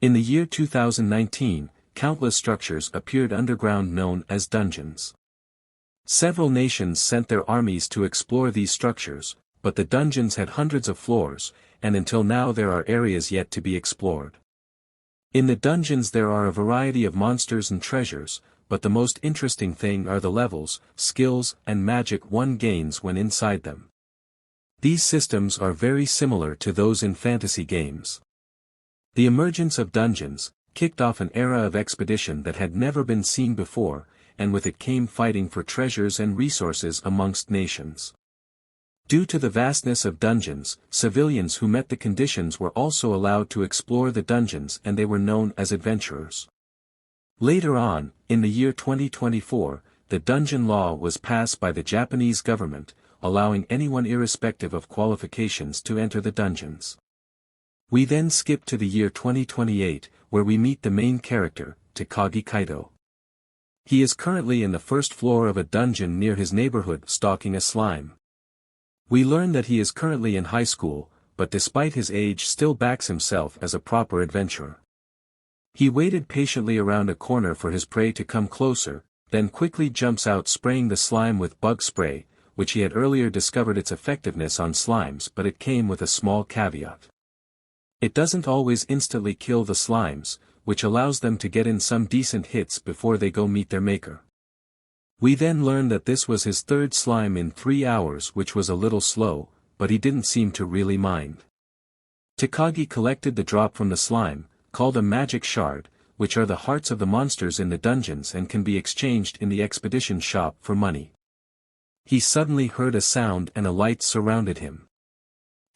In the year 2019, countless structures appeared underground known as dungeons. Several nations sent their armies to explore these structures, but the dungeons had hundreds of floors, and until now there are areas yet to be explored. In the dungeons there are a variety of monsters and treasures, but the most interesting thing are the levels, skills, and magic one gains when inside them. These systems are very similar to those in fantasy games. The emergence of dungeons kicked off an era of expedition that had never been seen before, and with it came fighting for treasures and resources amongst nations. Due to the vastness of dungeons, civilians who met the conditions were also allowed to explore the dungeons and they were known as adventurers. Later on, in the year 2024, the dungeon law was passed by the Japanese government, allowing anyone irrespective of qualifications to enter the dungeons. We then skip to the year 2028, where we meet the main character, Takagi Kaito. He is currently in the first floor of a dungeon near his neighborhood stalking a slime. We learn that he is currently in high school, but despite his age still backs himself as a proper adventurer. He waited patiently around a corner for his prey to come closer, then quickly jumps out spraying the slime with bug spray, which he had earlier discovered its effectiveness on slimes, but it came with a small caveat. It doesn't always instantly kill the slimes, which allows them to get in some decent hits before they go meet their maker. We then learn that this was his third slime in 3 hours, which was a little slow, but he didn't seem to really mind. Takagi collected the drop from the slime, called a magic shard, which are the hearts of the monsters in the dungeons and can be exchanged in the expedition shop for money. He suddenly heard a sound and a light surrounded him.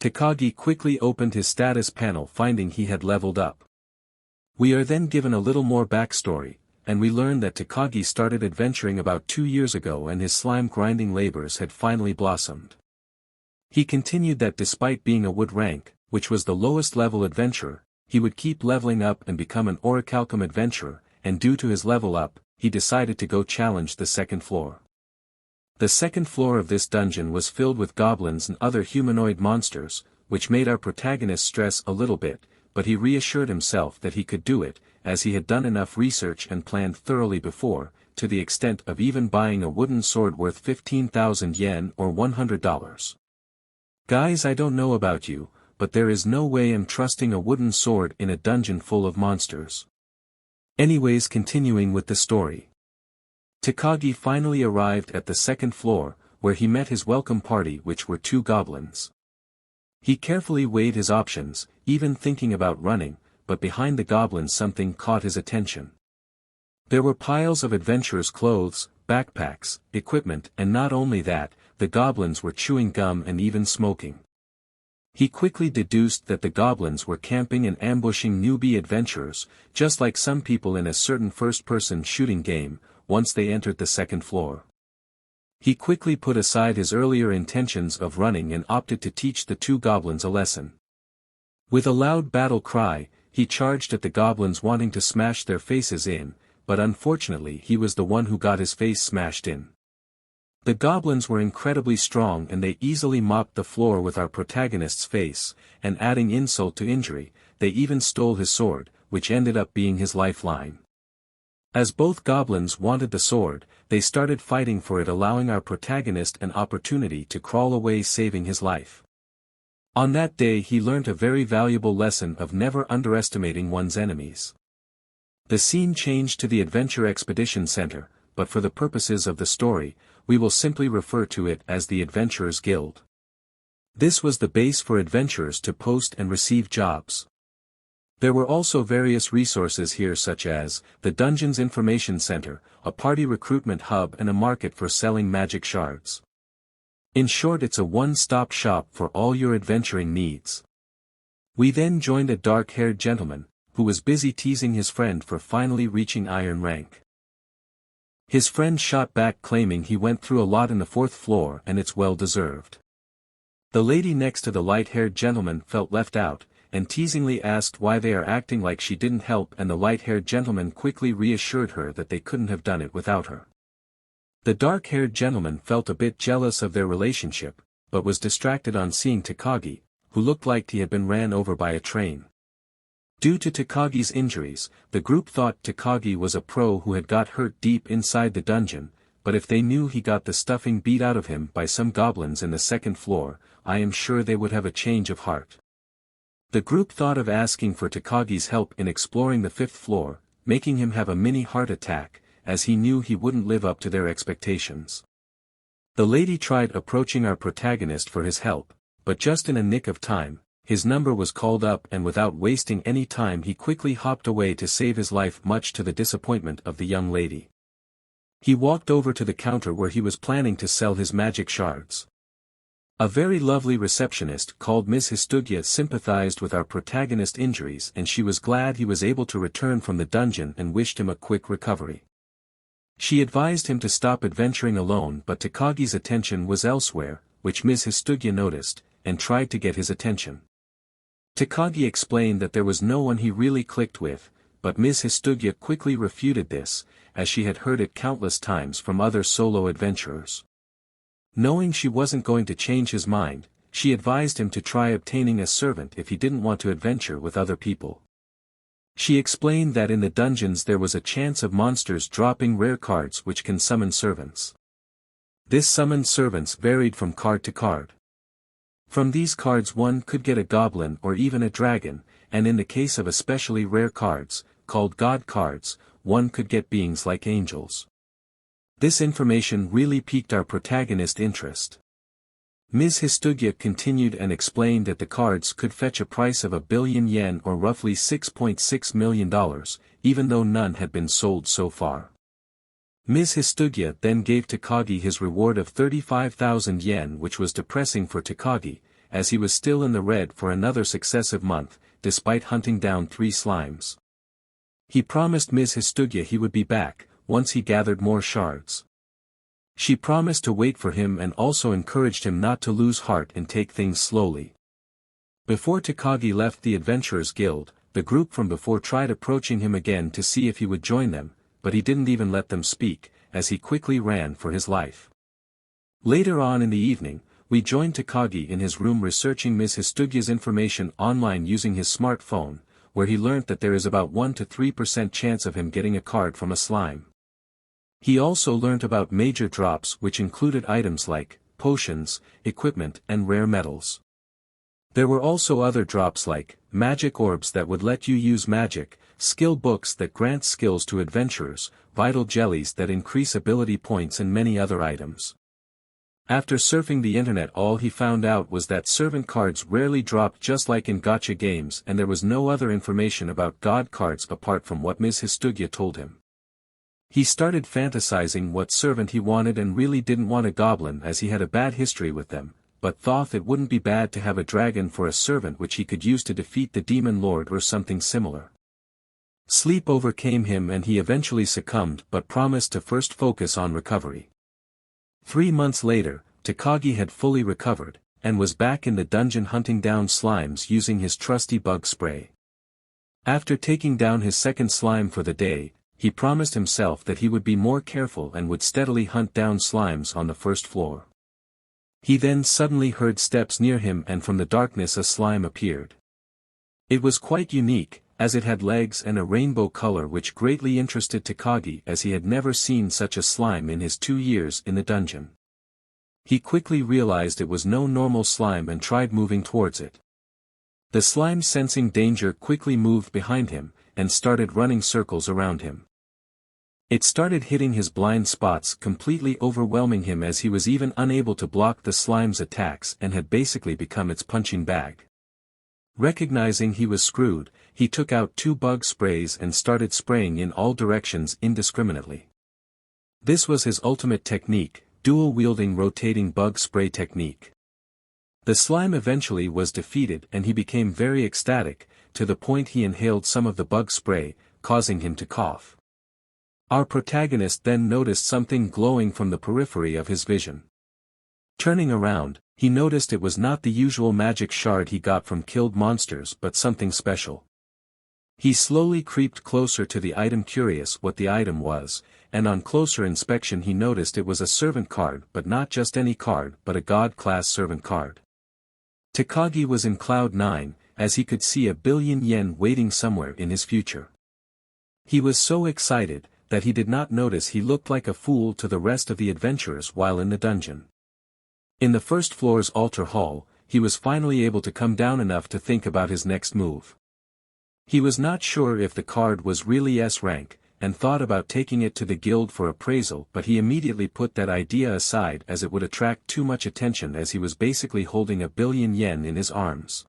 Takagi quickly opened his status panel finding he had leveled up. We are then given a little more backstory, and we learn that Takagi started adventuring about 2 years ago and his slime grinding labors had finally blossomed. He continued that despite being a wood rank, which was the lowest level adventurer, he would keep leveling up and become an orichalcum adventurer, and due to his level up, he decided to go challenge the second floor. The second floor of this dungeon was filled with goblins and other humanoid monsters, which made our protagonist stress a little bit, but he reassured himself that he could do it, as he had done enough research and planned thoroughly before, to the extent of even buying a wooden sword worth 15,000 yen or $100. Guys, I don't know about you, but there is no way I'm trusting a wooden sword in a dungeon full of monsters. Anyways, continuing with the story. Takagi finally arrived at the second floor, where he met his welcome party, which were 2 goblins. He carefully weighed his options, even thinking about running, but behind the goblins something caught his attention. There were piles of adventurers' clothes, backpacks, equipment, and not only that, the goblins were chewing gum and even smoking. He quickly deduced that the goblins were camping and ambushing newbie adventurers, just like some people in a certain first-person shooting game, once they entered the second floor. He quickly put aside his earlier intentions of running and opted to teach the 2 goblins a lesson. With a loud battle cry, he charged at the goblins wanting to smash their faces in, but unfortunately he was the one who got his face smashed in. The goblins were incredibly strong and they easily mopped the floor with our protagonist's face, and adding insult to injury, they even stole his sword, which ended up being his lifeline. As both goblins wanted the sword, they started fighting for it, allowing our protagonist an opportunity to crawl away, saving his life. On that day he learnt a very valuable lesson of never underestimating one's enemies. The scene changed to the Adventure Expedition Center, but for the purposes of the story, we will simply refer to it as the Adventurers Guild. This was the base for adventurers to post and receive jobs. There were also various resources here such as, the Dungeons Information Center, a party recruitment hub and a market for selling magic shards. In short, it's a one-stop shop for all your adventuring needs. We then joined a dark-haired gentleman, who was busy teasing his friend for finally reaching iron rank. His friend shot back claiming he went through a lot in the 4th floor and it's well deserved. The lady next to the light-haired gentleman felt left out, and teasingly asked why they are acting like she didn't help, and the light-haired gentleman quickly reassured her that they couldn't have done it without her. The dark-haired gentleman felt a bit jealous of their relationship, but was distracted on seeing Takagi, who looked like he had been ran over by a train. Due to Takagi's injuries, the group thought Takagi was a pro who had got hurt deep inside the dungeon, but if they knew he got the stuffing beat out of him by some goblins in the second floor, I am sure they would have a change of heart. The group thought of asking for Takagi's help in exploring the fifth floor, making him have a mini heart attack, as he knew he wouldn't live up to their expectations. The lady tried approaching our protagonist for his help, but just in a nick of time, his number was called up and without wasting any time he quickly hopped away to save his life, much to the disappointment of the young lady. He walked over to the counter where he was planning to sell his magic shards. A very lovely receptionist called Ms. Histugya sympathized with our protagonist's injuries, and she was glad he was able to return from the dungeon and wished him a quick recovery. She advised him to stop adventuring alone, but Takagi's attention was elsewhere, which Ms. Histugya noticed, and tried to get his attention. Takagi explained that there was no one he really clicked with, but Ms. Histugya quickly refuted this, as she had heard it countless times from other solo adventurers. Knowing she wasn't going to change his mind, she advised him to try obtaining a servant if he didn't want to adventure with other people. She explained that in the dungeons there was a chance of monsters dropping rare cards which can summon servants. This summoned servants varied from card to card. From these cards one could get a goblin or even a dragon, and in the case of especially rare cards, called god cards, one could get beings like angels. This information really piqued our protagonist's interest. Ms. Histugya continued and explained that the cards could fetch a price of 1 billion yen or roughly $6.6 million, even though none had been sold so far. Ms. Histugya then gave Takagi his reward of 35,000 yen, which was depressing for Takagi, as he was still in the red for another successive month, despite hunting down 3 slimes. He promised Ms. Histugya he would be back, once he gathered more shards. She promised to wait for him and also encouraged him not to lose heart and take things slowly. Before Takagi left the Adventurers Guild, the group from before tried approaching him again to see if he would join them, but he didn't even let them speak, as he quickly ran for his life. Later on in the evening, we joined Takagi in his room researching Ms. Histugya's information online using his smartphone, where he learnt that there is about 1 to 3% chance of him getting a card from a slime. He also learnt about major drops, which included items like potions, equipment, and rare metals. There were also other drops like magic orbs that would let you use magic, skill books that grant skills to adventurers, vital jellies that increase ability points, and many other items. After surfing the internet, all he found out was that servant cards rarely dropped just like in gacha games, and there was no other information about god cards apart from what Ms. Histugya told him. He started fantasizing what servant he wanted and really didn't want a goblin as he had a bad history with them, but thought it wouldn't be bad to have a dragon for a servant which he could use to defeat the demon lord or something similar. Sleep overcame him and he eventually succumbed, but promised to first focus on recovery. 3 months later, Takagi had fully recovered, and was back in the dungeon hunting down slimes using his trusty bug spray. After taking down his second slime for the day, he promised himself that he would be more careful and would steadily hunt down slimes on the first floor. He then suddenly heard steps near him, and from the darkness a slime appeared. It was quite unique, as it had legs and a rainbow color, which greatly interested Takagi as he had never seen such a slime in his 2 years in the dungeon. He quickly realized it was no normal slime and tried moving towards it. The slime, sensing danger, quickly moved behind him, and started running circles around him. It started hitting his blind spots, completely overwhelming him as he was even unable to block the slime's attacks and had basically become its punching bag. Recognizing he was screwed, he took out 2 bug sprays and started spraying in all directions indiscriminately. This was his ultimate technique, dual-wielding rotating bug spray technique. The slime eventually was defeated and he became very ecstatic, to the point he inhaled some of the bug spray, causing him to cough. Our protagonist then noticed something glowing from the periphery of his vision. Turning around, he noticed it was not the usual magic shard he got from killed monsters but something special. He slowly creeped closer to the item, curious what the item was, and on closer inspection he noticed it was a servant card, but not just any card but a god-class servant card. Takagi was in cloud 9, as he could see 1 billion yen waiting somewhere in his future. He was so excited, that he did not notice he looked like a fool to the rest of the adventurers while in the dungeon. In the first floor's altar hall, he was finally able to come down enough to think about his next move. He was not sure if the card was really S rank, and thought about taking it to the guild for appraisal, but he immediately put that idea aside as it would attract too much attention, as he was basically holding 1 billion yen in his arms.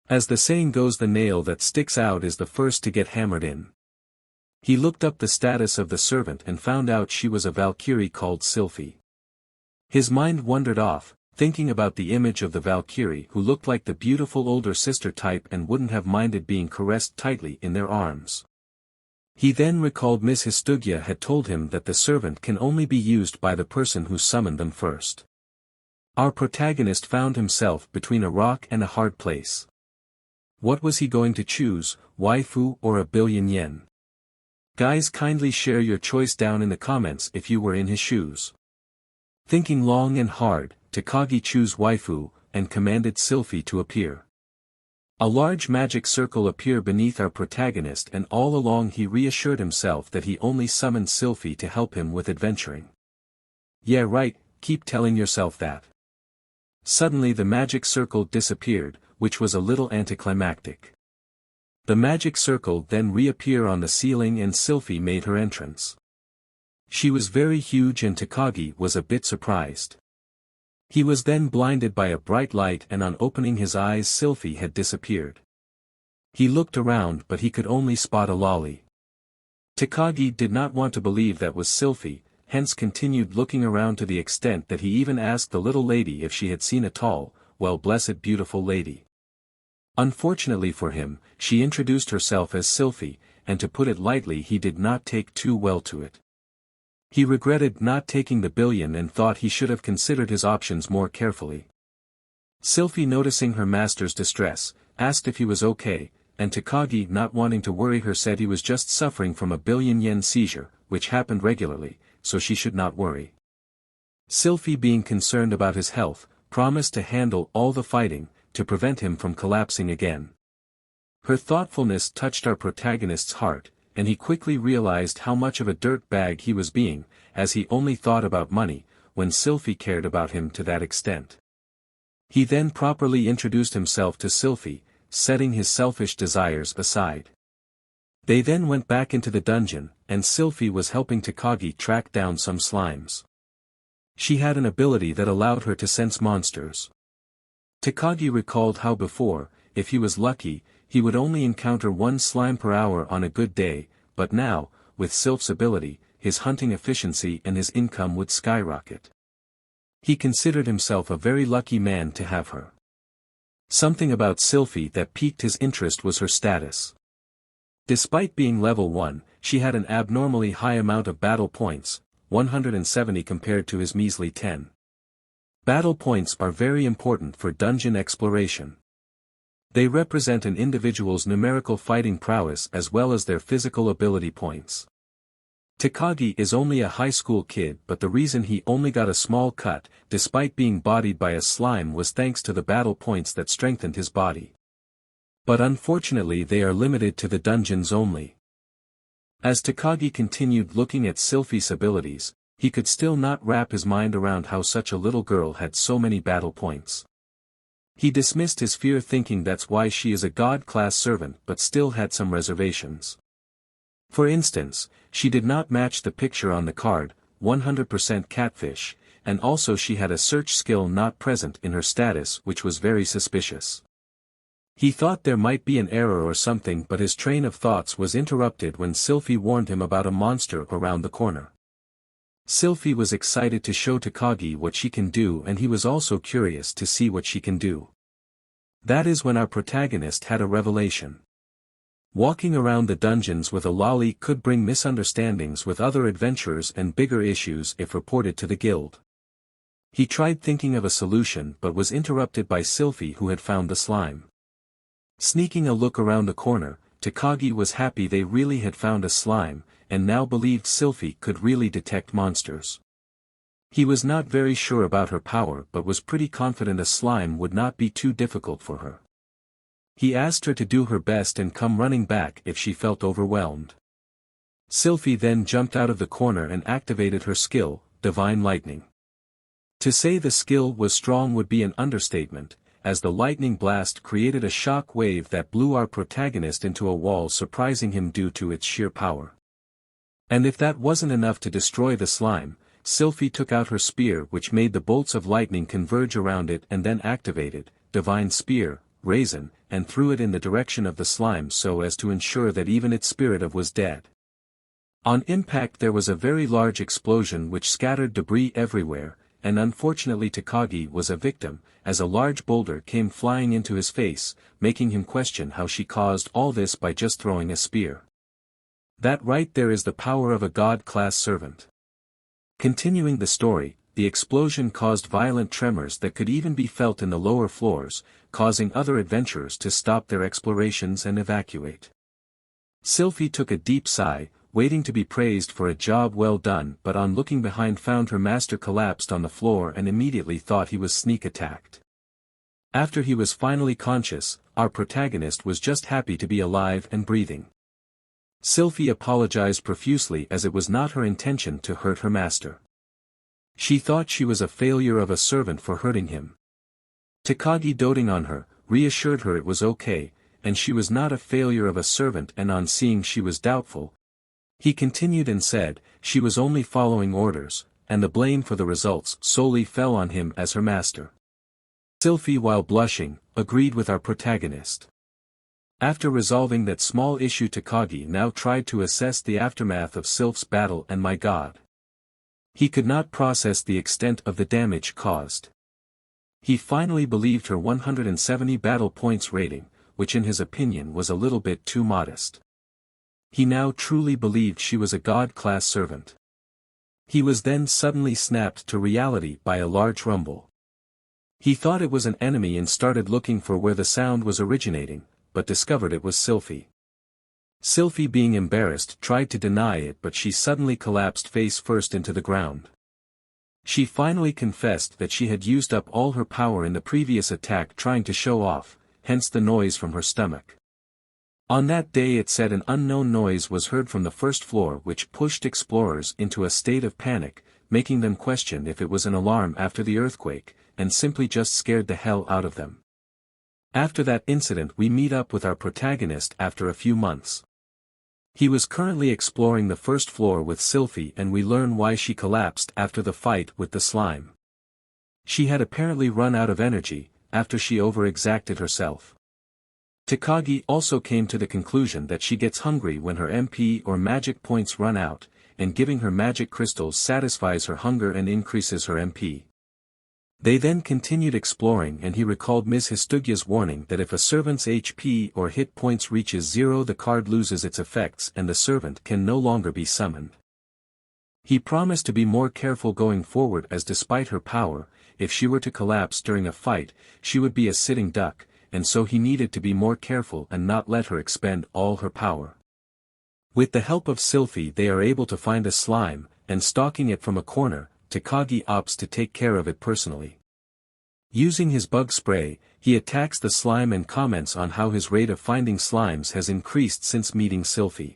As the saying goes, the nail that sticks out is the first to get hammered in. He looked up the status of the servant and found out she was a Valkyrie called Sylphie. His mind wandered off, thinking about the image of the Valkyrie who looked like the beautiful older sister type and wouldn't have minded being caressed tightly in their arms. He then recalled Miss Histugya had told him that the servant can only be used by the person who summoned them first. Our protagonist found himself between a rock and a hard place. What was he going to choose, waifu or 1 billion yen? Guys, kindly share your choice down in the comments if you were in his shoes. Thinking long and hard, Takagi chose waifu, and commanded Sylphie to appear. A large magic circle appeared beneath our protagonist, and all along he reassured himself that he only summoned Sylphie to help him with adventuring. Yeah right, keep telling yourself that. Suddenly the magic circle disappeared, which was a little anticlimactic. The magic circle then reappeared on the ceiling and Sylphie made her entrance. She was very huge and Takagi was a bit surprised. He was then blinded by a bright light, and on opening his eyes Sylphie had disappeared. He looked around but he could only spot a lolly. Takagi did not want to believe that was Sylphie, hence continued looking around to the extent that he even asked the little lady if she had seen a tall, well-blessed beautiful lady. Unfortunately for him, she introduced herself as Sylphie, and to put it lightly, he did not take too well to it. He regretted not taking the billion and thought he should have considered his options more carefully. Sylphie, noticing her master's distress, asked if he was okay, and Takagi, not wanting to worry her, said he was just suffering from 1 billion yen seizure, which happened regularly, so she should not worry. Sylphie, being concerned about his health, promised to handle all the fighting, to prevent him from collapsing again. Her thoughtfulness touched our protagonist's heart, and he quickly realized how much of a dirt bag he was being, as he only thought about money, when Sylphie cared about him to that extent. He then properly introduced himself to Sylphie, setting his selfish desires aside. They then went back into the dungeon, and Sylphie was helping Takagi track down some slimes. She had an ability that allowed her to sense monsters. Takagi recalled how before, if he was lucky, he would only encounter 1 slime per hour on a good day, but now, with Sylph's ability, his hunting efficiency and his income would skyrocket. He considered himself a very lucky man to have her. Something about Sylphie that piqued his interest was her status. Despite being level 1, she had an abnormally high amount of battle points, 170 compared to his measly 10. Battle points are very important for dungeon exploration. They represent an individual's numerical fighting prowess as well as their physical ability points. Takagi is only a high school kid, but the reason he only got a small cut, despite being bodied by a slime, was thanks to the battle points that strengthened his body. But unfortunately they are limited to the dungeons only. As Takagi continued looking at Sylphie's abilities, he could still not wrap his mind around how such a little girl had so many battle points. He dismissed his fear, thinking that's why she is a god-class servant, but still had some reservations. For instance, she did not match the picture on the card, 100% catfish, and also she had a search skill not present in her status, which was very suspicious. He thought there might be an error or something, but his train of thoughts was interrupted when Sylphie warned him about a monster around the corner. Sylphie was excited to show Takagi what she can do, and he was also curious to see what she can do. That is when our protagonist had a revelation. Walking around the dungeons with a lolly could bring misunderstandings with other adventurers and bigger issues if reported to the guild. He tried thinking of a solution but was interrupted by Sylphie, who had found the slime. Sneaking a look around the corner, Takagi was happy they really had found a slime, and now believed Sylphie could really detect monsters. He was not very sure about her power, but was pretty confident a slime would not be too difficult for her. He asked her to do her best and come running back if she felt overwhelmed. Sylphie then jumped out of the corner and activated her skill, Divine Lightning. To say the skill was strong would be an understatement, as the lightning blast created a shock wave that blew our protagonist into a wall, surprising him due to its sheer power. And if that wasn't enough to destroy the slime, Sylphie took out her spear, which made the bolts of lightning converge around it, and then activated Divine Spear, Raisin, and threw it in the direction of the slime so as to ensure that even its spirit was dead. On impact there was a very large explosion which scattered debris everywhere, and unfortunately Takagi was a victim, as a large boulder came flying into his face, making him question how she caused all this by just throwing a spear. That right there is the power of a god-class servant. Continuing the story, the explosion caused violent tremors that could even be felt in the lower floors, causing other adventurers to stop their explorations and evacuate. Sylphie took a deep sigh, waiting to be praised for a job well done, but on looking behind found her master collapsed on the floor and immediately thought he was sneak attacked. After he was finally conscious, our protagonist was just happy to be alive and breathing. Sylphie apologized profusely as it was not her intention to hurt her master. She thought she was a failure of a servant for hurting him. Takagi, doting on her, reassured her it was okay, and she was not a failure of a servant, and on seeing she was doubtful, he continued and said, she was only following orders, and the blame for the results solely fell on him as her master. Sylphie, while blushing, agreed with our protagonist. After resolving that small issue, Takagi now tried to assess the aftermath of Sylph's battle, and my god, he could not process the extent of the damage caused. He finally believed her 170 battle points rating, which in his opinion was a little bit too modest. He now truly believed she was a god-class servant. He was then suddenly snapped to reality by a large rumble. He thought it was an enemy and started looking for where the sound was originating, but discovered it was Sylphie. Sylphie, being embarrassed, tried to deny it, but she suddenly collapsed face first into the ground. She finally confessed that she had used up all her power in the previous attack trying to show off, hence the noise from her stomach. On that day, it said, an unknown noise was heard from the first floor which pushed explorers into a state of panic, making them question if it was an alarm after the earthquake, and simply just scared the hell out of them. After that incident, we meet up with our protagonist after a few months. He was currently exploring the first floor with Sylphie, and we learn why she collapsed after the fight with the slime. She had apparently run out of energy, after she overexacted herself. Takagi also came to the conclusion that she gets hungry when her MP or magic points run out, and giving her magic crystals satisfies her hunger and increases her MP. They then continued exploring, and he recalled Ms. Histugia's warning that if a servant's HP or hit points reaches 0, the card loses its effects and the servant can no longer be summoned. He promised to be more careful going forward, as despite her power, if she were to collapse during a fight, she would be a sitting duck, and so he needed to be more careful and not let her expend all her power. With the help of Sylphie, they are able to find a slime, and stalking it from a corner, Takagi opts to take care of it personally. Using his bug spray, he attacks the slime and comments on how his rate of finding slimes has increased since meeting Sylphie.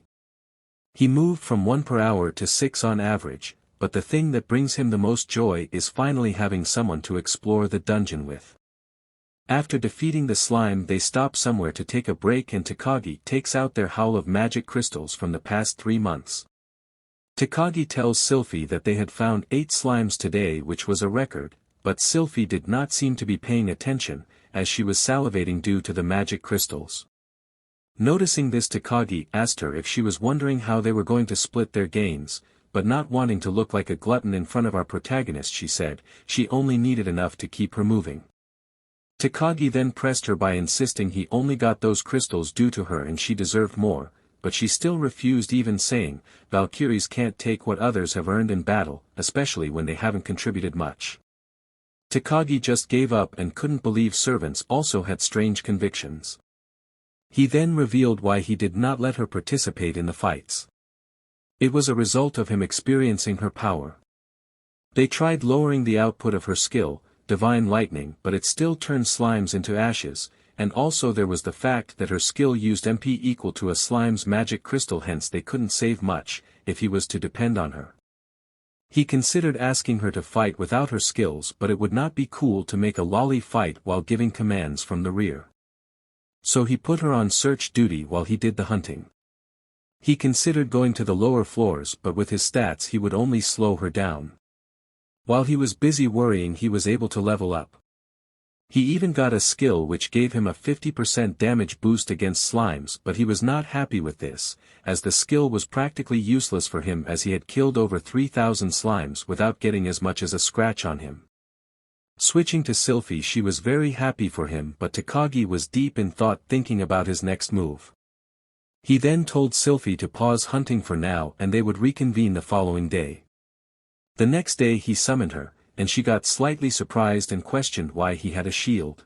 He moved from 1 per hour to 6 on average, but the thing that brings him the most joy is finally having someone to explore the dungeon with. After defeating the slime, they stop somewhere to take a break, and Takagi takes out their haul of magic crystals from the past 3 months. Takagi tells Sylphie that they had found 8 slimes today, which was a record, but Sylphie did not seem to be paying attention, as she was salivating due to the magic crystals. Noticing this, Takagi asked her if she was wondering how they were going to split their gains, but not wanting to look like a glutton in front of our protagonist, she said she only needed enough to keep her moving. Takagi then pressed her by insisting he only got those crystals due to her and she deserved more, but she still refused, even saying, Valkyries can't take what others have earned in battle, especially when they haven't contributed much. Takagi just gave up and couldn't believe servants also had strange convictions. He then revealed why he did not let her participate in the fights. It was a result of him experiencing her power. They tried lowering the output of her skill, Divine Lightning, but it still turned slimes into ashes, and also there was the fact that her skill used MP equal to a slime's magic crystal, hence they couldn't save much, if he was to depend on her. He considered asking her to fight without her skills, but it would not be cool to make a lolly fight while giving commands from the rear. So he put her on search duty while he did the hunting. He considered going to the lower floors, but with his stats he would only slow her down. While he was busy worrying, he was able to level up. He even got a skill which gave him a 50% damage boost against slimes, but he was not happy with this, as the skill was practically useless for him as he had killed over 3,000 slimes without getting as much as a scratch on him. Switching to Sylphie, she was very happy for him, but Takagi was deep in thought, thinking about his next move. He then told Sylphie to pause hunting for now and they would reconvene the following day. The next day he summoned her, and she got slightly surprised and questioned why he had a shield.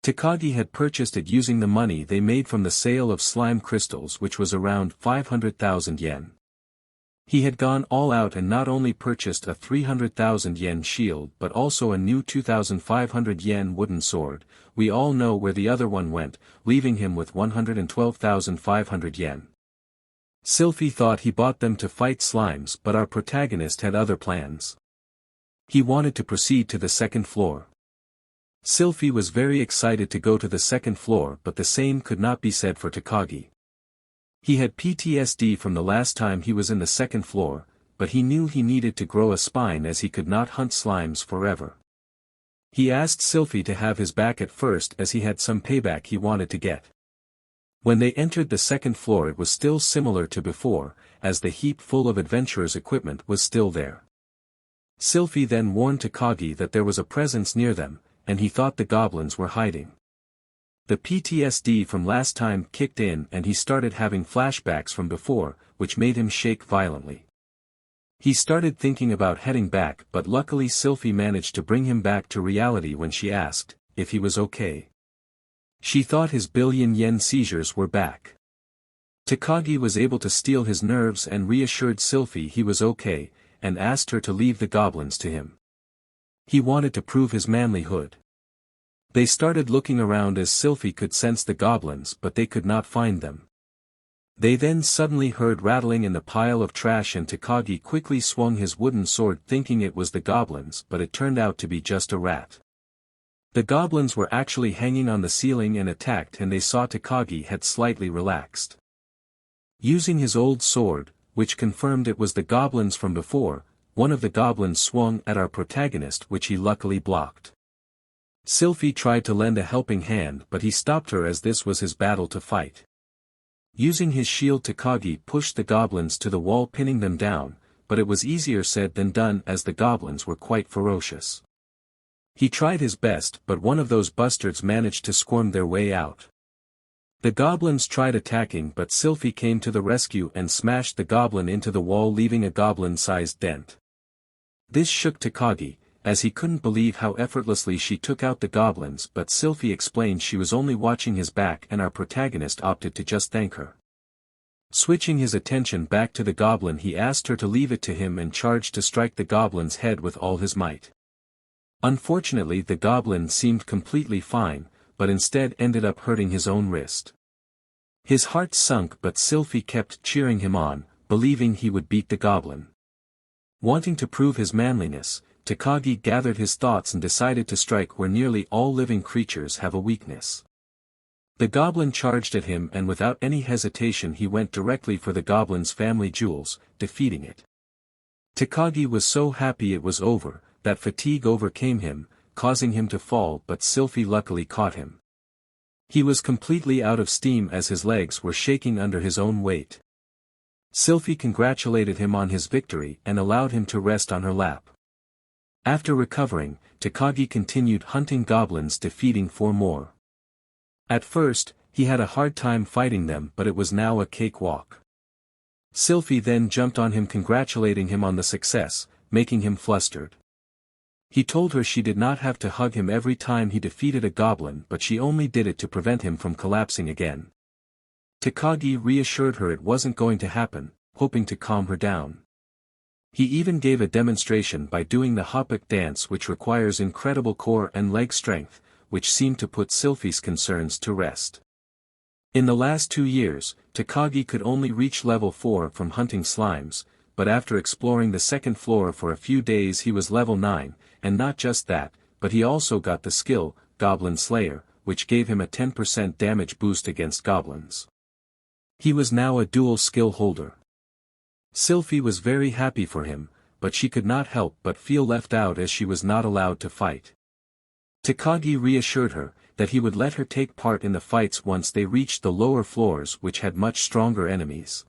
Takagi had purchased it using the money they made from the sale of slime crystals, which was around 500,000 yen. He had gone all out and not only purchased a 300,000 yen shield but also a new 2,500 yen wooden sword. We all know where the other one went, leaving him with 112,500 yen. Sylphie thought he bought them to fight slimes, but our protagonist had other plans. He wanted to proceed to the second floor. Sylphie was very excited to go to the second floor, but the same could not be said for Takagi. He had PTSD from the last time he was in the second floor, but he knew he needed to grow a spine as he could not hunt slimes forever. He asked Sylphie to have his back at first as he had some payback he wanted to get. When they entered the second floor, it was still similar to before, as the heap full of adventurers' equipment was still there. Sylphie then warned Takagi that there was a presence near them, and he thought the goblins were hiding. The PTSD from last time kicked in and he started having flashbacks from before, which made him shake violently. He started thinking about heading back, but luckily Sylphie managed to bring him back to reality when she asked if he was okay. She thought his billion yen seizures were back. Takagi was able to steal his nerves and reassured Sylphie he was okay, and asked her to leave the goblins to him. He wanted to prove his manlyhood. They started looking around as Sylphie could sense the goblins, but they could not find them. They then suddenly heard rattling in the pile of trash and Takagi quickly swung his wooden sword thinking it was the goblins, but it turned out to be just a rat. The goblins were actually hanging on the ceiling and attacked, and they saw Takagi had slightly relaxed. Using his old sword, which confirmed it was the goblins from before, one of the goblins swung at our protagonist, which he luckily blocked. Sylphie tried to lend a helping hand, but he stopped her as this was his battle to fight. Using his shield, Takagi pushed the goblins to the wall, pinning them down, but it was easier said than done as the goblins were quite ferocious. He tried his best, but one of those bastards managed to squirm their way out. The goblins tried attacking, but Sylphie came to the rescue and smashed the goblin into the wall, leaving a goblin-sized dent. This shook Takagi, as he couldn't believe how effortlessly she took out the goblins, but Sylphie explained she was only watching his back and our protagonist opted to just thank her. Switching his attention back to the goblin, he asked her to leave it to him and charged to strike the goblin's head with all his might. Unfortunately, the goblin seemed completely fine, but instead ended up hurting his own wrist. His heart sunk, but Sylphie kept cheering him on, believing he would beat the goblin. Wanting to prove his manliness, Takagi gathered his thoughts and decided to strike where nearly all living creatures have a weakness. The goblin charged at him, and without any hesitation he went directly for the goblin's family jewels, defeating it. Takagi was so happy it was over, that fatigue overcame him, causing him to fall, but Sylphie luckily caught him. He was completely out of steam as his legs were shaking under his own weight. Sylphie congratulated him on his victory and allowed him to rest on her lap. After recovering, Takagi continued hunting goblins, defeating 4 more. At first, he had a hard time fighting them, but it was now a cakewalk. Sylphie then jumped on him, congratulating him on the success, making him flustered. He told her she did not have to hug him every time he defeated a goblin, but she only did it to prevent him from collapsing again. Takagi reassured her it wasn't going to happen, hoping to calm her down. He even gave a demonstration by doing the hopuk dance, which requires incredible core and leg strength, which seemed to put Sylphie's concerns to rest. In the last 2 years, Takagi could only reach level 4 from hunting slimes, but after exploring the second floor for a few days he was level 9, and not just that, but he also got the skill, Goblin Slayer, which gave him a 10% damage boost against goblins. He was now a dual skill holder. Sylphie was very happy for him, but she could not help but feel left out as she was not allowed to fight. Takagi reassured her that he would let her take part in the fights once they reached the lower floors which had much stronger enemies.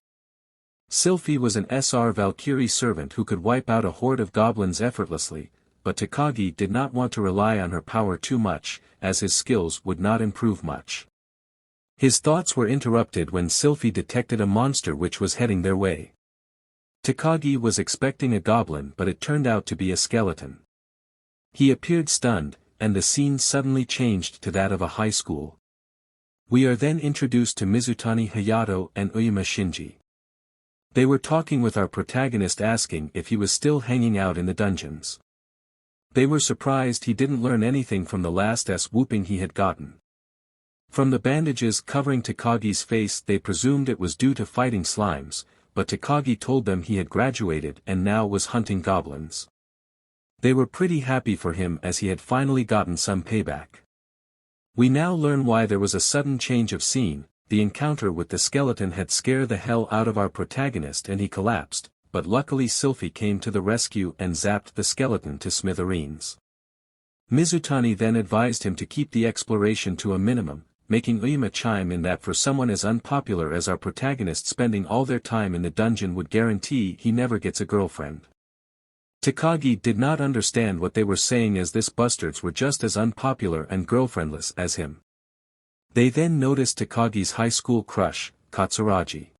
Sylphie was an SR Valkyrie servant who could wipe out a horde of goblins effortlessly, but Takagi did not want to rely on her power too much, as his skills would not improve much. His thoughts were interrupted when Sylphie detected a monster which was heading their way. Takagi was expecting a goblin but it turned out to be a skeleton. He appeared stunned, and the scene suddenly changed to that of a high school. We are then introduced to Mizutani Hayato and Uyama Shinji. They were talking with our protagonist asking if he was still hanging out in the dungeons. They were surprised he didn't learn anything from the last whooping he had gotten. From the bandages covering Takagi's face they presumed it was due to fighting slimes, but Takagi told them he had graduated and now was hunting goblins. They were pretty happy for him as he had finally gotten some payback. We now learn why there was a sudden change of scene. The encounter with the skeleton had scared the hell out of our protagonist and he collapsed, but luckily Sylphie came to the rescue and zapped the skeleton to smithereens. Mizutani then advised him to keep the exploration to a minimum, making Uyama chime in that for someone as unpopular as our protagonist spending all their time in the dungeon would guarantee he never gets a girlfriend. Takagi did not understand what they were saying as this bastards were just as unpopular and girlfriendless as him. They then noticed Takagi's high school crush, Katsuragi.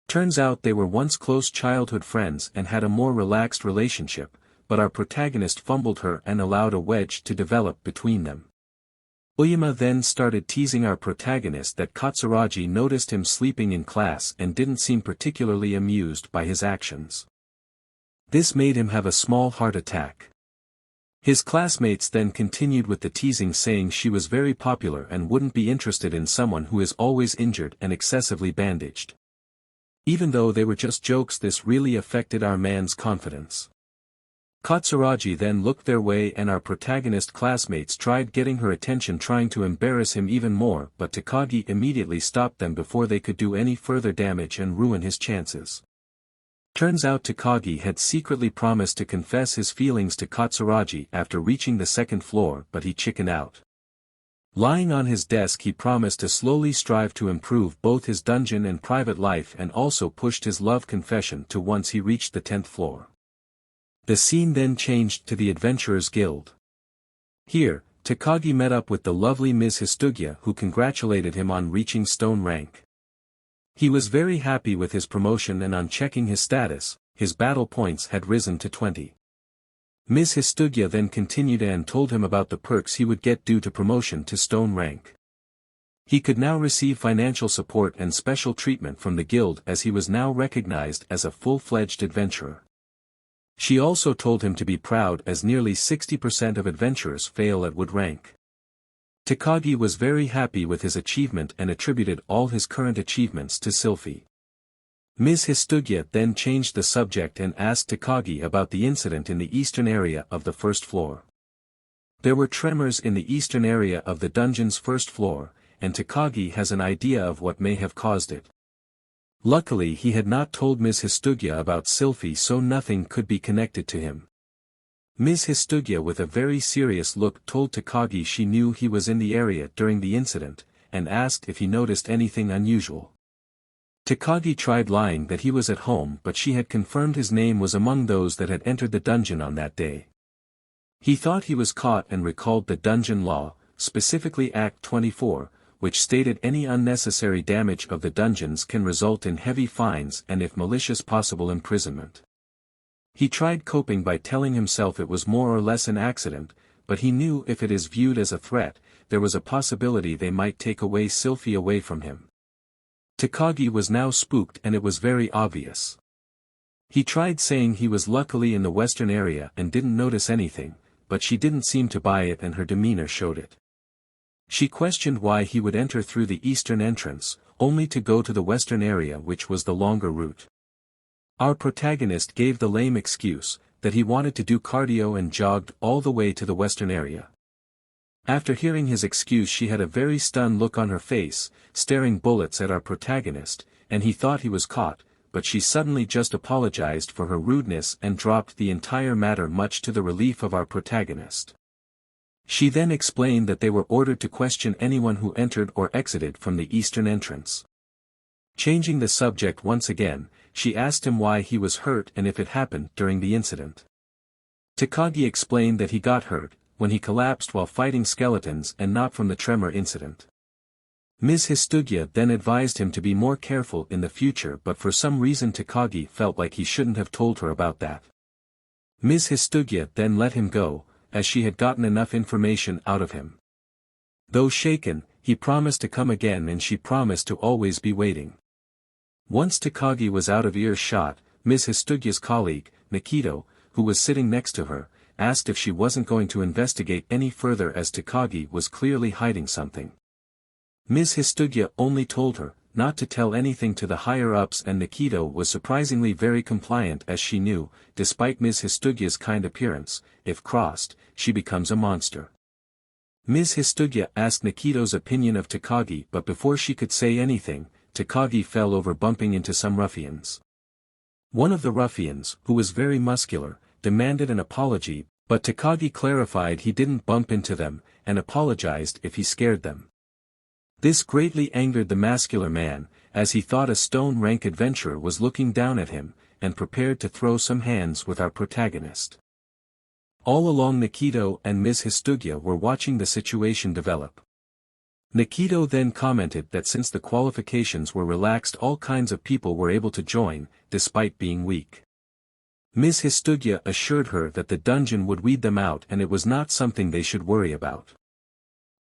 Turns out they were once close childhood friends and had a more relaxed relationship, but our protagonist fumbled her and allowed a wedge to develop between them. Uyama then started teasing our protagonist that Katsuragi noticed him sleeping in class and didn't seem particularly amused by his actions. This made him have a small heart attack. His classmates then continued with the teasing saying she was very popular and wouldn't be interested in someone who is always injured and excessively bandaged. Even though they were just jokes, this really affected our man's confidence. Katsuragi then looked their way and our protagonist classmates tried getting her attention trying to embarrass him even more, but Takagi immediately stopped them before they could do any further damage and ruin his chances. Turns out Takagi had secretly promised to confess his feelings to Katsuragi after reaching the second floor, but he chickened out. Lying on his desk he promised to slowly strive to improve both his dungeon and private life and also pushed his love confession to once he reached the 10th floor. The scene then changed to the Adventurers Guild. Here, Takagi met up with the lovely Ms. Histugya who congratulated him on reaching stone rank. He was very happy with his promotion and on checking his status, his battle points had risen to 20. Ms. Histugya then continued and told him about the perks he would get due to promotion to stone rank. He could now receive financial support and special treatment from the guild as he was now recognized as a full-fledged adventurer. She also told him to be proud as nearly 60% of adventurers fail at wood rank. Takagi was very happy with his achievement and attributed all his current achievements to Sylphie. Ms. Histugya then changed the subject and asked Takagi about the incident in the eastern area of the first floor. There were tremors in the eastern area of the dungeon's first floor, and Takagi has an idea of what may have caused it. Luckily he had not told Ms. Histugya about Sylphie, so nothing could be connected to him. Ms. Histugya with a very serious look told Takagi she knew he was in the area during the incident, and asked if he noticed anything unusual. Takagi tried lying that he was at home, but she had confirmed his name was among those that had entered the dungeon on that day. He thought he was caught and recalled the dungeon law, specifically Act 24, which stated any unnecessary damage of the dungeons can result in heavy fines and if malicious possible imprisonment. He tried coping by telling himself it was more or less an accident, but he knew if it is viewed as a threat, there was a possibility they might take away Sylphie away from him. Takagi was now spooked and it was very obvious. He tried saying he was luckily in the western area and didn't notice anything, but she didn't seem to buy it and her demeanor showed it. She questioned why he would enter through the eastern entrance, only to go to the western area which was the longer route. Our protagonist gave the lame excuse, that he wanted to do cardio and jogged all the way to the western area. After hearing his excuse she had a very stunned look on her face, staring bullets at our protagonist, and he thought he was caught, but she suddenly just apologized for her rudeness and dropped the entire matter much to the relief of our protagonist. She then explained that they were ordered to question anyone who entered or exited from the eastern entrance. Changing the subject once again, she asked him why he was hurt and if it happened during the incident. Takagi explained that he got hurt, when he collapsed while fighting skeletons and not from the tremor incident. Ms. Histugya then advised him to be more careful in the future, but for some reason Takagi felt like he shouldn't have told her about that. Ms. Histugya then let him go, as she had gotten enough information out of him. Though shaken, he promised to come again and she promised to always be waiting. Once Takagi was out of earshot, Ms. Histugya's colleague, Nikito, who was sitting next to her, asked if she wasn't going to investigate any further as Takagi was clearly hiding something. Ms. Histugya only told her not to tell anything to the higher-ups, and Nikito was surprisingly very compliant as she knew, despite Ms. Histugya's kind appearance, if crossed, she becomes a monster. Ms. Histugya asked Nikito's opinion of Takagi, but before she could say anything, Takagi fell over bumping into some ruffians. One of the ruffians, who was very muscular, demanded an apology, but Takagi clarified he didn't bump into them, and apologized if he scared them. This greatly angered the muscular man, as he thought a stone-rank adventurer was looking down at him, and prepared to throw some hands with our protagonist. All along Nikito and Ms. Histugya were watching the situation develop. Nikito then commented that since the qualifications were relaxed all kinds of people were able to join, despite being weak. Ms. Histugya assured her that the dungeon would weed them out and it was not something they should worry about.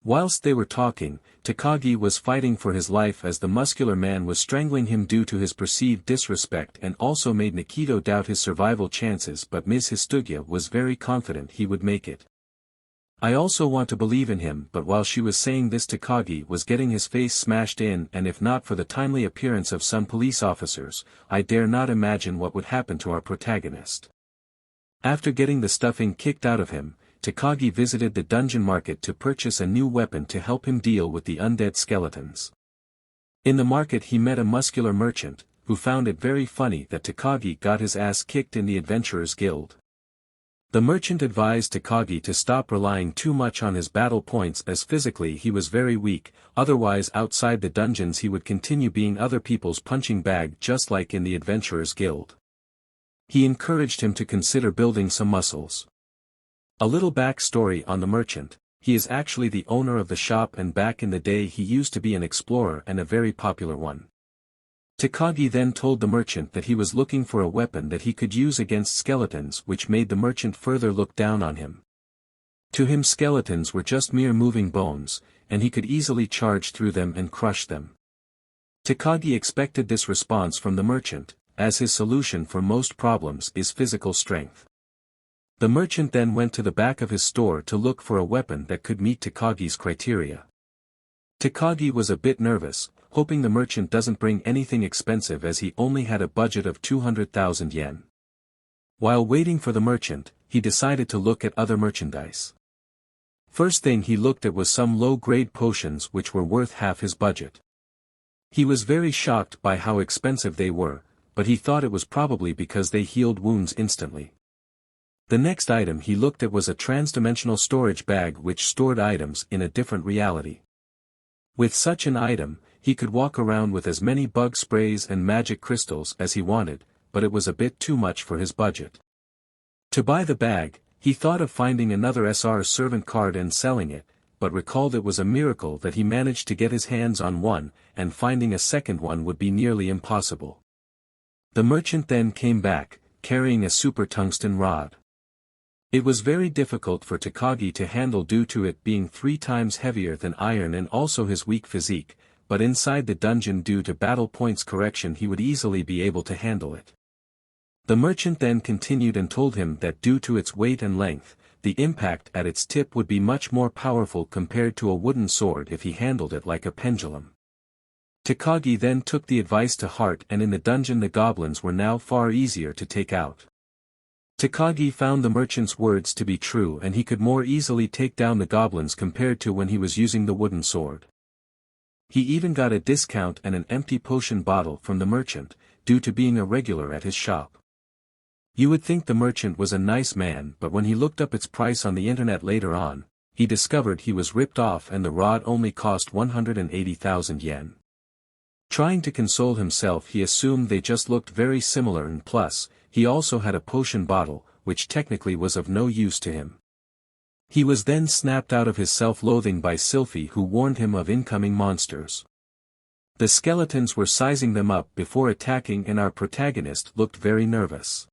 Whilst they were talking, Takagi was fighting for his life as the muscular man was strangling him due to his perceived disrespect and also made Nikito doubt his survival chances, but Ms. Histugya was very confident he would make it. I also want to believe in him, but while she was saying this Takagi was getting his face smashed in, and if not for the timely appearance of some police officers, I dare not imagine what would happen to our protagonist. After getting the stuffing kicked out of him, Takagi visited the dungeon market to purchase a new weapon to help him deal with the undead skeletons. In the market he met a muscular merchant, who found it very funny that Takagi got his ass kicked in the Adventurers Guild. The merchant advised Takagi to stop relying too much on his battle points as physically he was very weak, otherwise outside the dungeons he would continue being other people's punching bag just like in the Adventurers Guild. He encouraged him to consider building some muscles. A little backstory on the merchant: he is actually the owner of the shop, and back in the day he used to be an explorer and a very popular one. Takagi then told the merchant that he was looking for a weapon that he could use against skeletons, which made the merchant further look down on him. To him skeletons were just mere moving bones, and he could easily charge through them and crush them. Takagi expected this response from the merchant, as his solution for most problems is physical strength. The merchant then went to the back of his store to look for a weapon that could meet Takagi's criteria. Takagi was a bit nervous, hoping the merchant doesn't bring anything expensive as he only had a budget of 200,000 yen. While waiting for the merchant, he decided to look at other merchandise. First thing he looked at was some low-grade potions which were worth half his budget. He was very shocked by how expensive they were, but he thought it was probably because they healed wounds instantly. The next item he looked at was a transdimensional storage bag which stored items in a different reality. With such an item, he could walk around with as many bug sprays and magic crystals as he wanted, but it was a bit too much for his budget. To buy the bag, he thought of finding another SR servant card and selling it, but recalled it was a miracle that he managed to get his hands on one, and finding a second one would be nearly impossible. The merchant then came back, carrying a super tungsten rod. It was very difficult for Takagi to handle due to it being 3 times heavier than iron and also his weak physique, but inside the dungeon due to battle points correction he would easily be able to handle it. The merchant then continued and told him that due to its weight and length, the impact at its tip would be much more powerful compared to a wooden sword if he handled it like a pendulum. Takagi then took the advice to heart, and in the dungeon the goblins were now far easier to take out. Takagi found the merchant's words to be true, and he could more easily take down the goblins compared to when he was using the wooden sword. He even got a discount and an empty potion bottle from the merchant, due to being a regular at his shop. You would think the merchant was a nice man, but when he looked up its price on the internet later on, he discovered he was ripped off and the rod only cost 180,000 yen. Trying to console himself, he assumed they just looked very similar, and plus, he also had a potion bottle, which technically was of no use to him. He was then snapped out of his self-loathing by Sylphie, who warned him of incoming monsters. The skeletons were sizing them up before attacking, and our protagonist looked very nervous.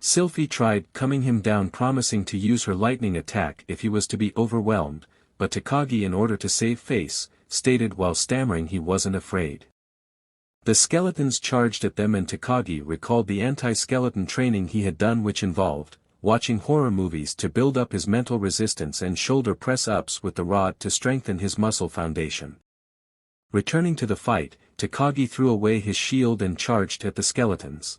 Sylphie tried calming him down, promising to use her lightning attack if he was to be overwhelmed, but Takagi, in order to save face, stated while stammering he wasn't afraid. The skeletons charged at them, and Takagi recalled the anti-skeleton training he had done, which involved watching horror movies to build up his mental resistance and shoulder press-ups with the rod to strengthen his muscle foundation. Returning to the fight, Takagi threw away his shield and charged at the skeletons.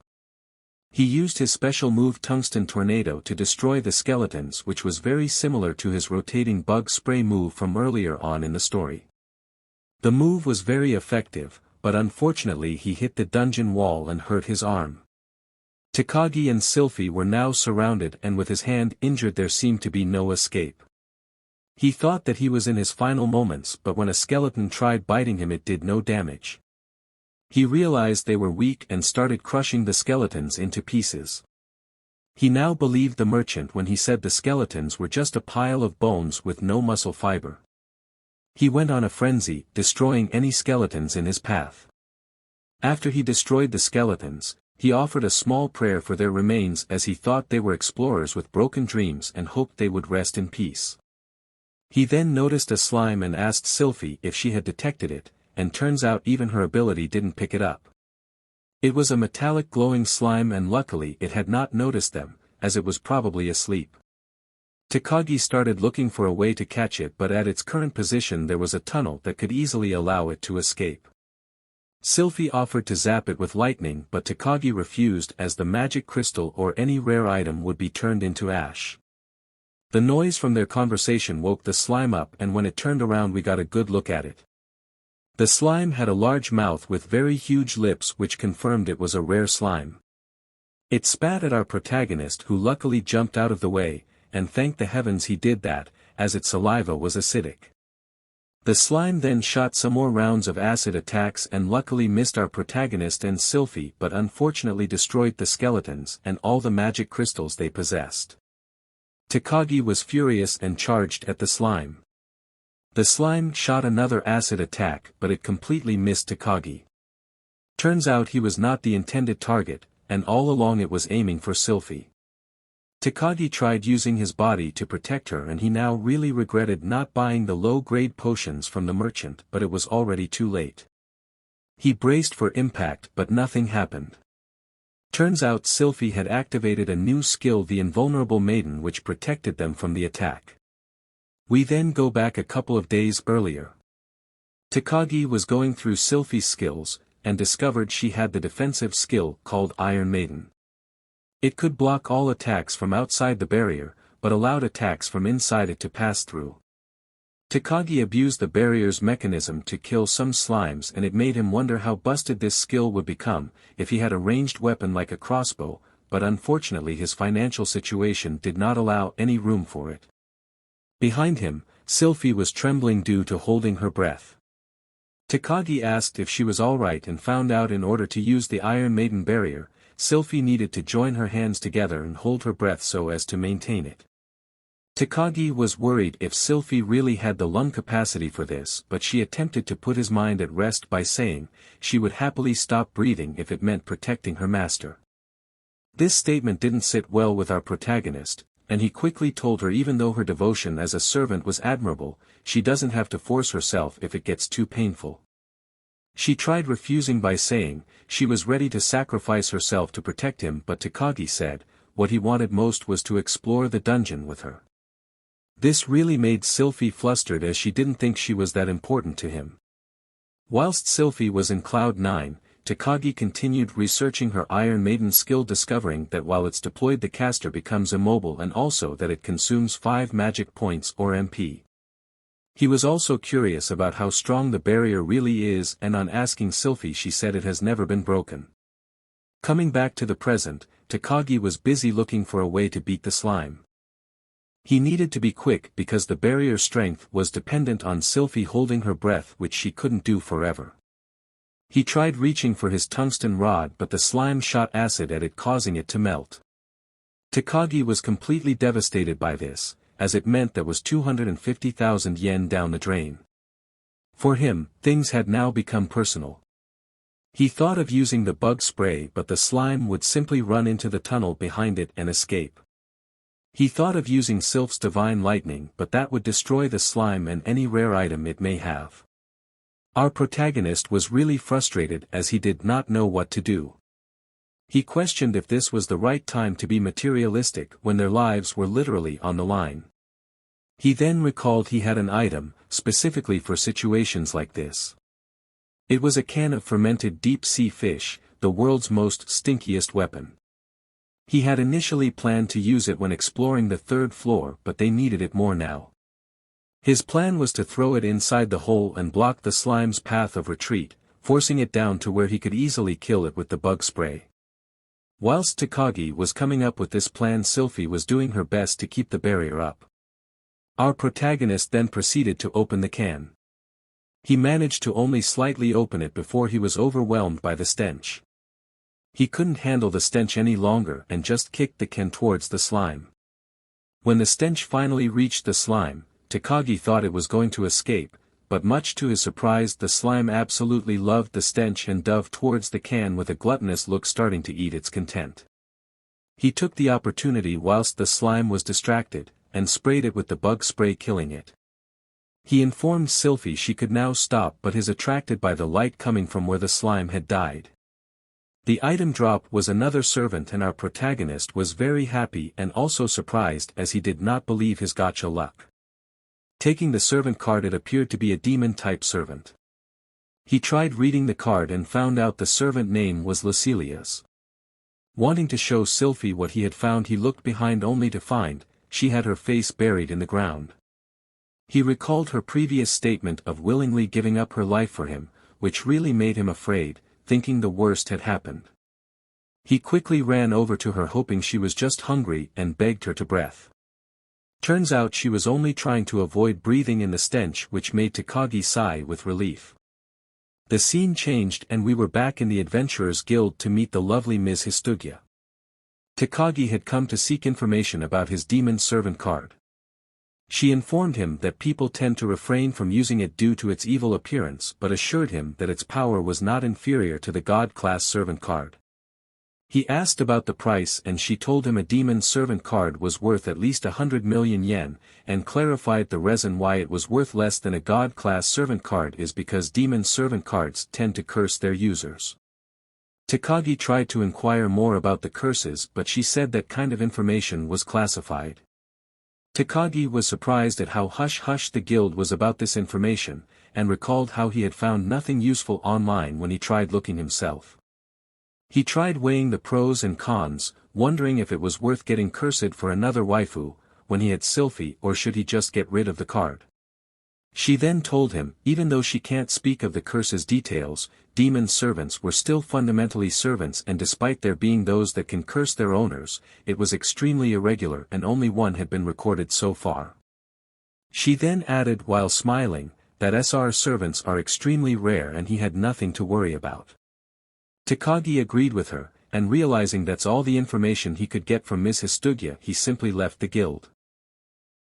He used his special move Tungsten Tornado to destroy the skeletons, which was very similar to his rotating bug spray move from earlier on in the story. The move was very effective, but unfortunately he hit the dungeon wall and hurt his arm. Takagi and Sylphie were now surrounded, and with his hand injured there seemed to be no escape. He thought that he was in his final moments, but when a skeleton tried biting him it did no damage. He realized they were weak and started crushing the skeletons into pieces. He now believed the merchant when he said the skeletons were just a pile of bones with no muscle fiber. He went on a frenzy, destroying any skeletons in his path. After he destroyed the skeletons, he offered a small prayer for their remains, as he thought they were explorers with broken dreams and hoped they would rest in peace. He then noticed a slime and asked Sylphie if she had detected it, and turns out even her ability didn't pick it up. It was a metallic glowing slime, and luckily it had not noticed them, as it was probably asleep. Takagi started looking for a way to catch it, but at its current position there was a tunnel that could easily allow it to escape. Sylphie offered to zap it with lightning, but Takagi refused, as the magic crystal or any rare item would be turned into ash. The noise from their conversation woke the slime up, and when it turned around we got a good look at it. The slime had a large mouth with very huge lips, which confirmed it was a rare slime. It spat at our protagonist, who luckily jumped out of the way, and thanked the heavens he did that, as its saliva was acidic. The slime then shot some more rounds of acid attacks and luckily missed our protagonist and Sylphie, but unfortunately destroyed the skeletons and all the magic crystals they possessed. Takagi was furious and charged at the slime. The slime shot another acid attack, but it completely missed Takagi. Turns out he was not the intended target, and all along it was aiming for Sylphie. Takagi tried using his body to protect her, and he now really regretted not buying the low-grade potions from the merchant, but it was already too late. He braced for impact, but nothing happened. Turns out Sylphie had activated a new skill, the Invulnerable Maiden, which protected them from the attack. We then go back a couple of days earlier. Takagi was going through Sylphie's skills, and discovered she had the defensive skill called Iron Maiden. It could block all attacks from outside the barrier, but allowed attacks from inside it to pass through. Takagi abused the barrier's mechanism to kill some slimes, and it made him wonder how busted this skill would become if he had a ranged weapon like a crossbow, but unfortunately his financial situation did not allow any room for it. Behind him, Sylphie was trembling due to holding her breath. Takagi asked if she was alright and found out in order to use the Iron Maiden barrier, Sylphie needed to join her hands together and hold her breath so as to maintain it. Takagi was worried if Sylphie really had the lung capacity for this, but she attempted to put his mind at rest by saying she would happily stop breathing if it meant protecting her master. This statement didn't sit well with our protagonist, and he quickly told her even though her devotion as a servant was admirable, she doesn't have to force herself if it gets too painful. She tried refusing by saying she was ready to sacrifice herself to protect him, but Takagi said, what he wanted most was to explore the dungeon with her. This really made Sylphie flustered as she didn't think she was that important to him. Whilst Sylphie was in Cloud 9, Takagi continued researching her Iron Maiden skill, discovering that while it's deployed the caster becomes immobile and also that it consumes 5 magic points or MP. He was also curious about how strong the barrier really is, and on asking Sylphie she said it has never been broken. Coming back to the present, Takagi was busy looking for a way to beat the slime. He needed to be quick because the barrier's strength was dependent on Sylphie holding her breath, which she couldn't do forever. He tried reaching for his tungsten rod, but the slime shot acid at it, causing it to melt. Takagi was completely devastated by this, as it meant there was 250,000 yen down the drain. For him, things had now become personal. He thought of using the bug spray, but the slime would simply run into the tunnel behind it and escape. He thought of using Sylph's divine lightning, but that would destroy the slime and any rare item it may have. Our protagonist was really frustrated as he did not know what to do. He questioned if this was the right time to be materialistic when their lives were literally on the line. He then recalled he had an item, specifically for situations like this. It was a can of fermented deep-sea fish, the world's most stinkiest weapon. He had initially planned to use it when exploring the 3rd floor, but they needed it more now. His plan was to throw it inside the hole and block the slime's path of retreat, forcing it down to where he could easily kill it with the bug spray. Whilst Takagi was coming up with this plan, Sylphie was doing her best to keep the barrier up. Our protagonist then proceeded to open the can. He managed to only slightly open it before he was overwhelmed by the stench. He couldn't handle the stench any longer and just kicked the can towards the slime. When the stench finally reached the slime, Takagi thought it was going to escape, but much to his surprise the slime absolutely loved the stench and dove towards the can with a gluttonous look, starting to eat its content. He took the opportunity whilst the slime was distracted, and sprayed it with the bug spray, killing it. He informed Sylphie she could now stop, but is attracted by the light coming from where the slime had died. The item drop was another servant, and our protagonist was very happy and also surprised as he did not believe his gacha luck. Taking the servant card, it appeared to be a demon-type servant. He tried reading the card and found out the servant name was Lucilia's. Wanting to show Sylphie what he had found, he looked behind only to find she had her face buried in the ground. He recalled her previous statement of willingly giving up her life for him, which really made him afraid, thinking the worst had happened. He quickly ran over to her, hoping she was just hungry, and begged her to breath. Turns out she was only trying to avoid breathing in the stench, which made Takagi sigh with relief. The scene changed and we were back in the Adventurers Guild to meet the lovely Ms. Histugia. Takagi had come to seek information about his demon servant card. She informed him that people tend to refrain from using it due to its evil appearance, but assured him that its power was not inferior to the God-class servant card. He asked about the price and she told him a demon servant card was worth at least 100 million yen, and clarified the reason why it was worth less than a God-class servant card is because demon servant cards tend to curse their users. Takagi tried to inquire more about the curses, but she said that kind of information was classified. Takagi was surprised at how hush-hush the guild was about this information, and recalled how he had found nothing useful online when he tried looking himself. He tried weighing the pros and cons, wondering if it was worth getting cursed for another waifu, when he had Sylphie, or should he just get rid of the card. She then told him, even though she can't speak of the curse's details, demon servants were still fundamentally servants, and despite there being those that can curse their owners, it was extremely irregular and only one had been recorded so far. She then added while smiling, that SR servants are extremely rare and he had nothing to worry about. Takagi agreed with her, and realizing that's all the information he could get from Ms. Histugia, he simply left the guild.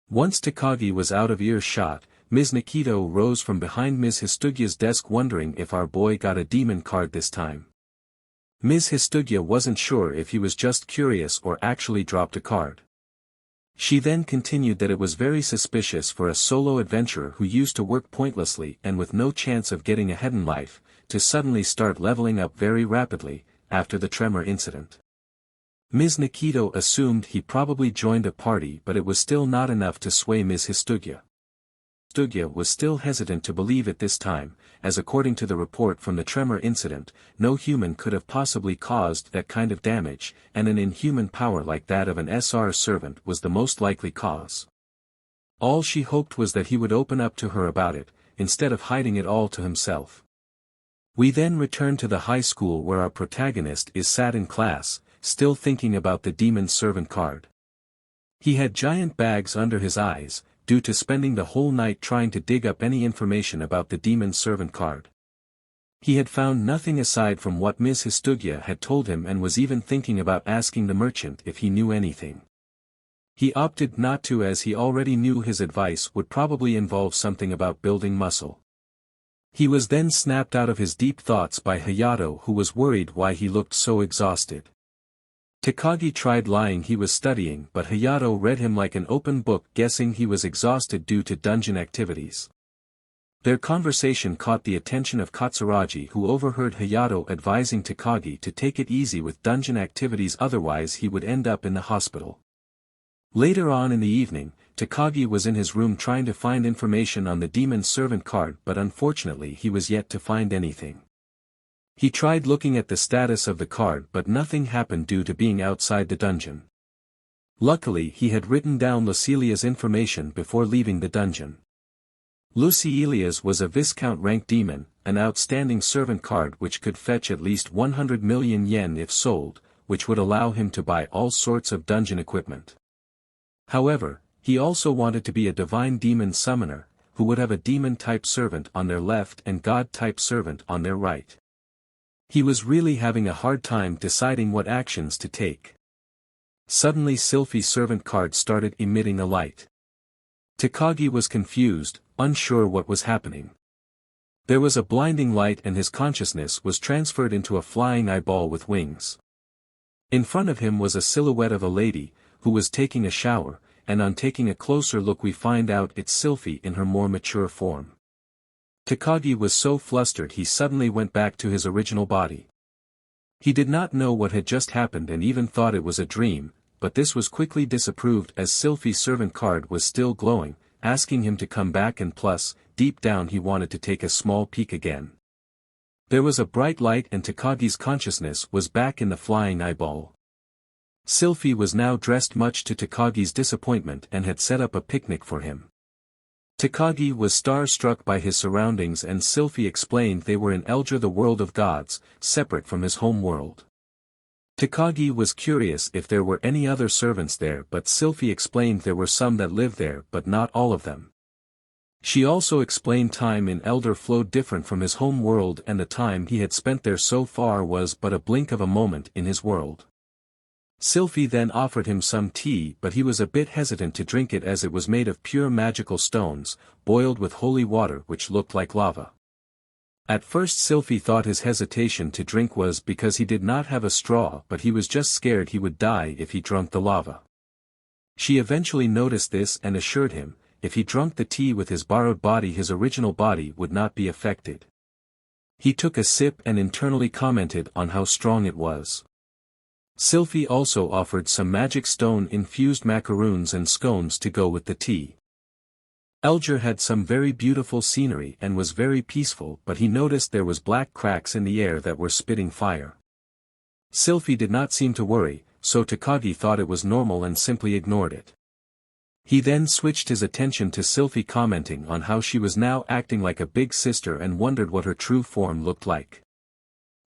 Once Takagi was out of earshot, Ms. Nikito rose from behind Ms. Histugia's desk, wondering if our boy got a demon card this time. Ms. Histugia wasn't sure if he was just curious or actually dropped a card. She then continued that it was very suspicious for a solo adventurer who used to work pointlessly and with no chance of getting ahead in life, to suddenly start leveling up very rapidly, after the tremor incident. Ms. Nikito assumed he probably joined a party, but it was still not enough to sway Ms. Histugya. Histugya was still hesitant to believe at this time, as according to the report from the tremor incident, no human could have possibly caused that kind of damage, and an inhuman power like that of an SR servant was the most likely cause. All she hoped was that he would open up to her about it, instead of hiding it all to himself. We then return to the high school where our protagonist is sat in class, still thinking about the demon servant card. He had giant bags under his eyes, due to spending the whole night trying to dig up any information about the demon servant card. He had found nothing aside from what Ms. Histugya had told him and was even thinking about asking the merchant if he knew anything. He opted not to, as he already knew his advice would probably involve something about building muscle. He was then snapped out of his deep thoughts by Hayato, who was worried why he looked so exhausted. Takagi tried lying he was studying, but Hayato read him like an open book, guessing he was exhausted due to dungeon activities. Their conversation caught the attention of Katsuragi, who overheard Hayato advising Takagi to take it easy with dungeon activities, otherwise he would end up in the hospital. Later on in the evening, Takagi was in his room trying to find information on the demon servant card, but unfortunately he was yet to find anything. He tried looking at the status of the card, but nothing happened due to being outside the dungeon. Luckily he had written down Lucilia's information before leaving the dungeon. Lucilia's was a Viscount rank demon, an outstanding servant card which could fetch at least 100 million yen if sold, which would allow him to buy all sorts of dungeon equipment. However, he also wanted to be a divine demon summoner, who would have a demon-type servant on their left and god-type servant on their right. He was really having a hard time deciding what actions to take. Suddenly Sylphie's servant card started emitting a light. Takagi was confused, unsure what was happening. There was a blinding light and his consciousness was transferred into a flying eyeball with wings. In front of him was a silhouette of a lady, who was taking a shower, and on taking a closer look we find out it's Sylphie in her more mature form. Takagi was so flustered he suddenly went back to his original body. He did not know what had just happened and even thought it was a dream, but this was quickly disapproved as Sylphie's servant card was still glowing, asking him to come back, and plus, deep down he wanted to take a small peek again. There was a bright light and Takagi's consciousness was back in the flying eyeball. Sylphie was now dressed much to Takagi's disappointment and had set up a picnic for him. Takagi was starstruck by his surroundings and Sylphie explained they were in Elger, the world of gods, separate from his home world. Takagi was curious if there were any other servants there, but Sylphie explained there were some that lived there but not all of them. She also explained time in Elder flowed different from his home world and the time he had spent there so far was but a blink of a moment in his world. Sylphie then offered him some tea, but he was a bit hesitant to drink it as it was made of pure magical stones, boiled with holy water which looked like lava. At first Sylphie thought his hesitation to drink was because he did not have a straw, but he was just scared he would die if he drank the lava. She eventually noticed this and assured him, if he drank the tea with his borrowed body his original body would not be affected. He took a sip and internally commented on how strong it was. Sylphie also offered some magic stone-infused macaroons and scones to go with the tea. Elger had some very beautiful scenery and was very peaceful, but he noticed there was black cracks in the air that were spitting fire. Sylphie did not seem to worry, so Takagi thought it was normal and simply ignored it. He then switched his attention to Sylphie commenting on how she was now acting like a big sister and wondered what her true form looked like.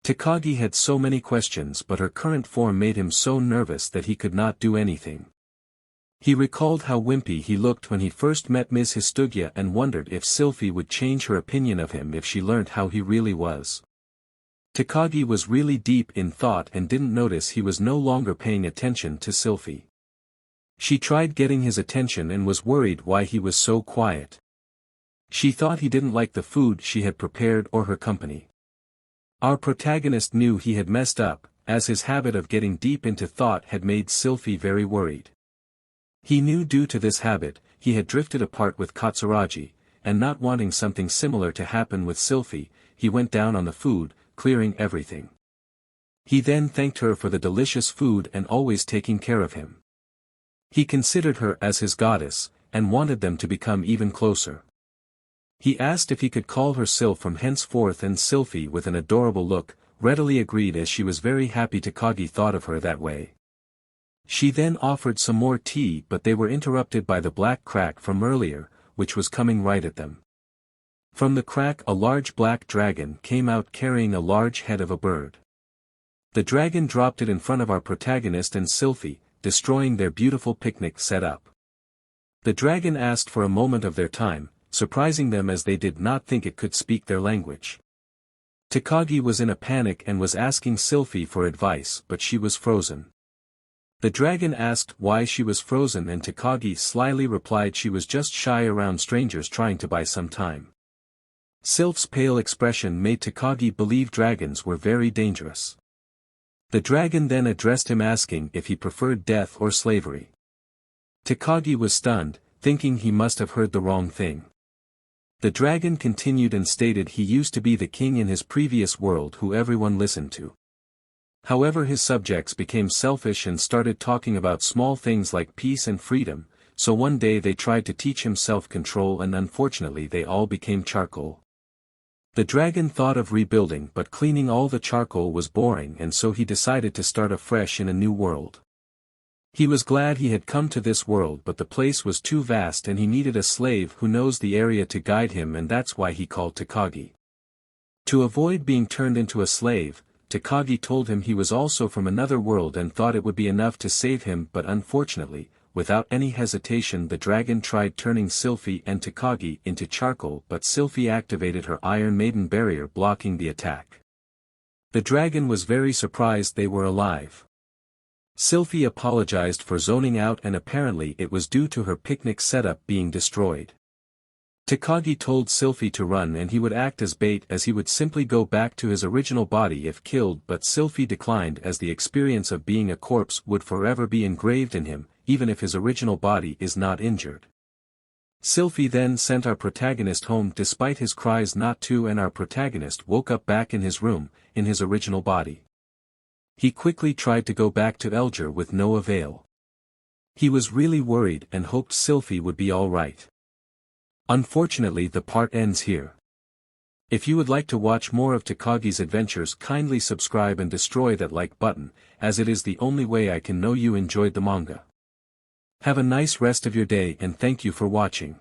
Takagi had so many questions, but her current form made him so nervous that he could not do anything. He recalled how wimpy he looked when he first met Ms. Histugya and wondered if Sylphie would change her opinion of him if she learnt how he really was. Takagi was really deep in thought and didn't notice he was no longer paying attention to Sylphie. She tried getting his attention and was worried why he was so quiet. She thought he didn't like the food she had prepared or her company. Our protagonist knew he had messed up, as his habit of getting deep into thought had made Sylphie very worried. He knew due to this habit, he had drifted apart with Katsuragi, and not wanting something similar to happen with Sylphie, he went down on the food, clearing everything. He then thanked her for the delicious food and always taking care of him. He considered her as his goddess, and wanted them to become even closer. He asked if he could call her Sylph from henceforth, and Sylphie, with an adorable look, readily agreed, as she was very happy Takagi thought of her that way. She then offered some more tea, but they were interrupted by the black crack from earlier, which was coming right at them. From the crack a large black dragon came out carrying a large head of a bird. The dragon dropped it in front of our protagonist and Sylphie, destroying their beautiful picnic setup. The dragon asked for a moment of their time, surprising them as they did not think it could speak their language. Takagi was in a panic and was asking Sylphie for advice, but she was frozen. The dragon asked why she was frozen, and Takagi slyly replied she was just shy around strangers trying to buy some time. Sylph's pale expression made Takagi believe dragons were very dangerous. The dragon then addressed him, asking if he preferred death or slavery. Takagi was stunned, thinking he must have heard the wrong thing. The dragon continued and stated he used to be the king in his previous world who everyone listened to. However, his subjects became selfish and started talking about small things like peace and freedom, so one day they tried to teach him self-control, and unfortunately they all became charcoal. The dragon thought of rebuilding, but cleaning all the charcoal was boring, and so he decided to start afresh in a new world. He was glad he had come to this world, but the place was too vast and he needed a slave who knows the area to guide him, and that's why he called Takagi. To avoid being turned into a slave, Takagi told him he was also from another world and thought it would be enough to save him, but unfortunately, without any hesitation, the dragon tried turning Sylphie and Takagi into charcoal, but Sylphie activated her Iron Maiden barrier, blocking the attack. The dragon was very surprised they were alive. Sylphie apologized for zoning out, and apparently it was due to her picnic setup being destroyed. Takagi told Sylphie to run and he would act as bait, as he would simply go back to his original body if killed, but Sylphie declined, as the experience of being a corpse would forever be engraved in him, even if his original body is not injured. Sylphie then sent our protagonist home despite his cries not to, and our protagonist woke up back in his room, in his original body. He quickly tried to go back to Elger with no avail. He was really worried and hoped Sylphie would be alright. Unfortunately, the part ends here. If you would like to watch more of Takagi's adventures, kindly subscribe and destroy that like button, as it is the only way I can know you enjoyed the manga. Have a nice rest of your day and thank you for watching.